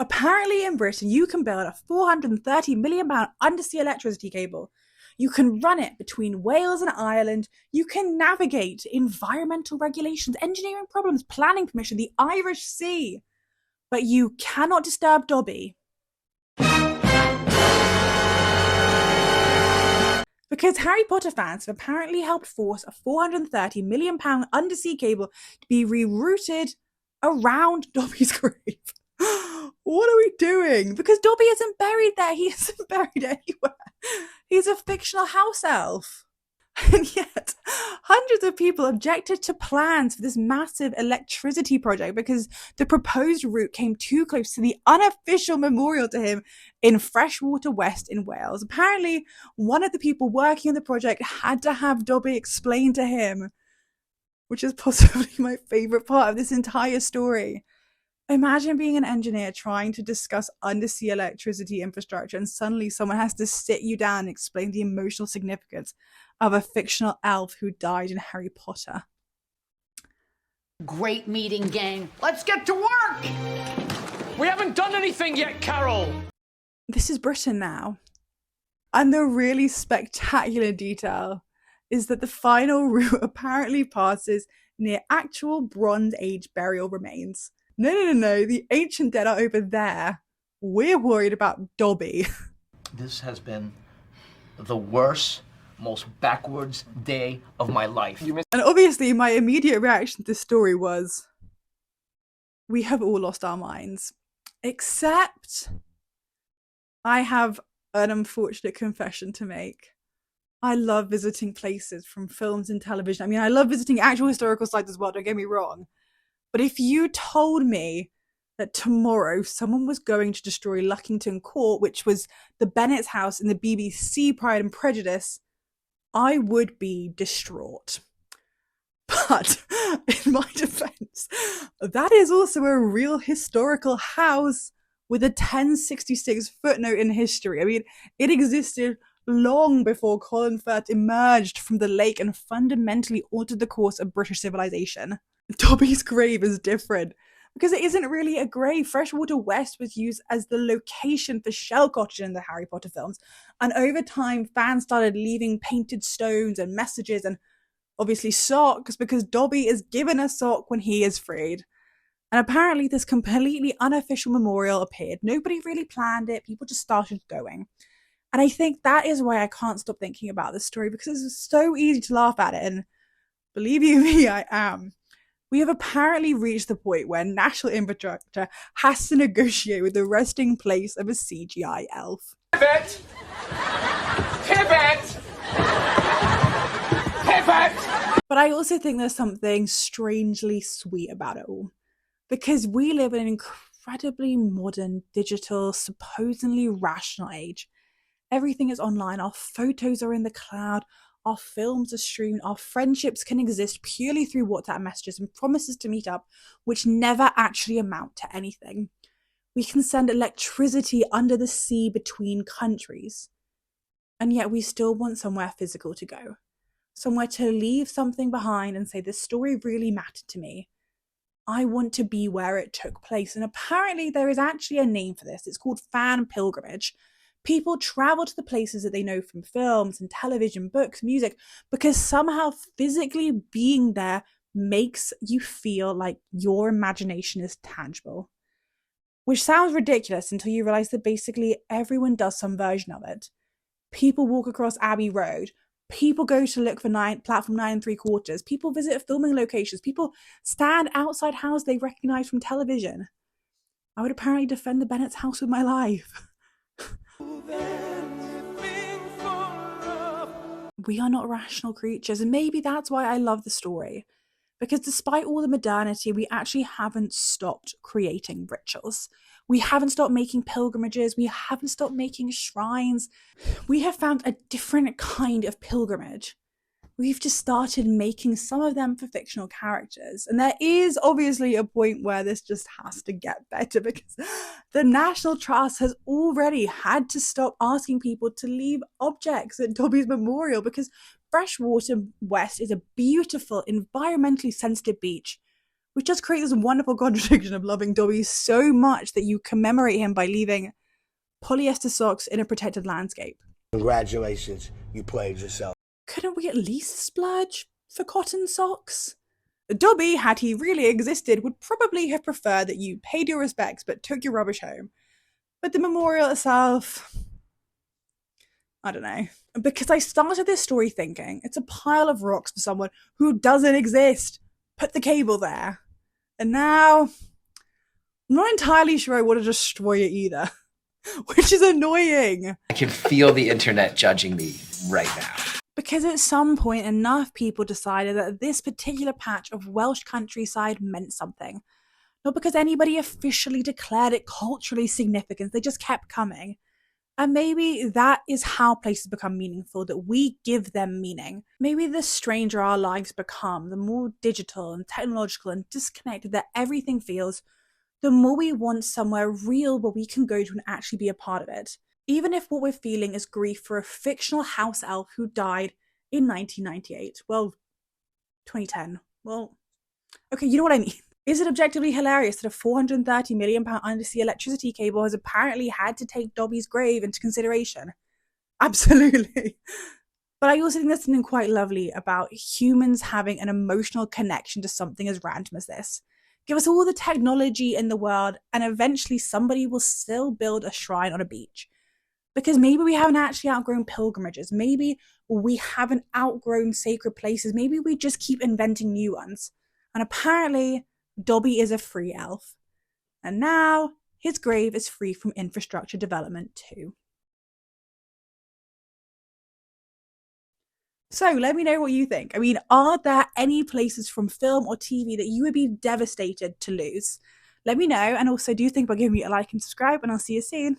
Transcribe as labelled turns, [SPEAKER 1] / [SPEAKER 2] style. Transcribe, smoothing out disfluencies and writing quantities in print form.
[SPEAKER 1] Apparently in Britain, you can build a £430 million undersea electricity cable. You can run it between Wales and Ireland. You can navigate environmental regulations, engineering problems, planning permission, the Irish Sea. But you cannot disturb Dobby. Because Harry Potter fans have apparently helped force a £430 million undersea cable to be rerouted around Dobby's grave. What are we doing? Because Dobby isn't buried there. He isn't buried anywhere. He's a fictional house elf. And yet, hundreds of people objected to plans for this massive electricity project because the proposed route came too close to the unofficial memorial to him in Freshwater West in Wales. Apparently, one of the people working on the project had to have Dobby explain to him, which is possibly my favourite part of this entire story. Imagine being an engineer trying to discuss undersea electricity infrastructure and suddenly someone has to sit you down and explain the emotional significance of a fictional elf who died in Harry Potter.
[SPEAKER 2] Great meeting, gang. Let's get to work!
[SPEAKER 3] We haven't done anything yet, Carol!
[SPEAKER 1] This is Britain now. And the really spectacular detail is that the final route apparently passes near actual Bronze Age burial remains. No. The ancient dead are over there. We're worried about Dobby.
[SPEAKER 4] This has been the worst, most backwards day of my life.
[SPEAKER 1] And obviously my immediate reaction to this story was, we have all lost our minds. Except I have an unfortunate confession to make. I love visiting places from films and television. I mean, I love visiting actual historical sites as well, don't get me wrong. But if you told me that tomorrow someone was going to destroy Luckington Court, which was the Bennett's house in the BBC Pride and Prejudice, I would be distraught. But in my defense, that is also a real historical house with a 1066 footnote in history. I mean, it existed long before Colin Firth emerged from the lake and fundamentally altered the course of British civilization. Dobby's grave is different because it isn't really a grave. Freshwater West was used as the location for shell cottages in the Harry Potter films, and over time fans started leaving painted stones and messages and obviously socks because Dobby is given a sock when he is freed. And apparently this completely unofficial memorial appeared. Nobody really planned it, people just started going. And I think that is why I can't stop thinking about this story, because it's so easy to laugh at it, and believe you me, I am. We have apparently reached the point where national infrastructure has to negotiate with the resting place of a CGI elf.
[SPEAKER 3] Pivot! Pivot! Pivot!
[SPEAKER 1] But I also think there's something strangely sweet about it all. Because we live in an incredibly modern, digital, supposedly rational age. Everything is online, our photos are in the cloud, our films are streamed, our friendships can exist purely through WhatsApp messages and promises to meet up, which never actually amount to anything. We can send electricity under the sea between countries. And yet we still want somewhere physical to go. Somewhere to leave something behind and say, this story really mattered to me. I want to be where it took place. And apparently there is actually a name for this. It's called fan pilgrimage. People travel to the places that they know from films and television, books, music, because somehow physically being there makes you feel like your imagination is tangible. Which sounds ridiculous until you realize that basically everyone does some version of it. People walk across Abbey Road. People go to look for platform 9 3/4. People visit filming locations. People stand outside houses they recognize from television. I would apparently defend the Bennett's house with my life. We are not rational creatures, and maybe that's why I love the story. Because despite all the modernity, we actually haven't stopped creating rituals. We haven't stopped making pilgrimages. We haven't stopped making shrines. We have found a different kind of pilgrimage. We've just started making some of them for fictional characters. And there is obviously a point where this just has to get better, because the National Trust has already had to stop asking people to leave objects at Dobby's memorial, because Freshwater West is a beautiful, environmentally sensitive beach which just creates this wonderful contradiction of loving Dobby so much that you commemorate him by leaving polyester socks in a protected landscape.
[SPEAKER 5] Congratulations, you played yourself.
[SPEAKER 1] Couldn't we at least splurge for cotton socks? Dobby, had he really existed, would probably have preferred that you paid your respects but took your rubbish home. But the memorial itself, I don't know. Because I started this story thinking it's a pile of rocks for someone who doesn't exist. Put the cable there. And now, I'm not entirely sure I want to destroy it either. Which is annoying.
[SPEAKER 6] I can feel the internet judging me right now.
[SPEAKER 1] Because at some point, enough people decided that this particular patch of Welsh countryside meant something. Not because anybody officially declared it culturally significant, they just kept coming. And maybe that is how places become meaningful, that we give them meaning. Maybe the stranger our lives become, the more digital and technological and disconnected that everything feels, the more we want somewhere real where we can go to and actually be a part of it. Even if what we're feeling is grief for a fictional house elf who died in 1998. Well, 2010. Well, okay, you know what I mean. Is it objectively hilarious that a £430 million undersea electricity cable has apparently had to take Dobby's grave into consideration? Absolutely. But I also think there's something quite lovely about humans having an emotional connection to something as random as this. Give us all the technology in the world, and eventually somebody will still build a shrine on a beach. Because maybe we haven't actually outgrown pilgrimages. Maybe we haven't outgrown sacred places. Maybe we just keep inventing new ones. And apparently, Dobby is a free elf. And now, his grave is free from infrastructure development too. So let me know what you think. I mean, are there any places from film or TV that you would be devastated to lose? Let me know, and also do think about giving me a like and subscribe, and I'll see you soon.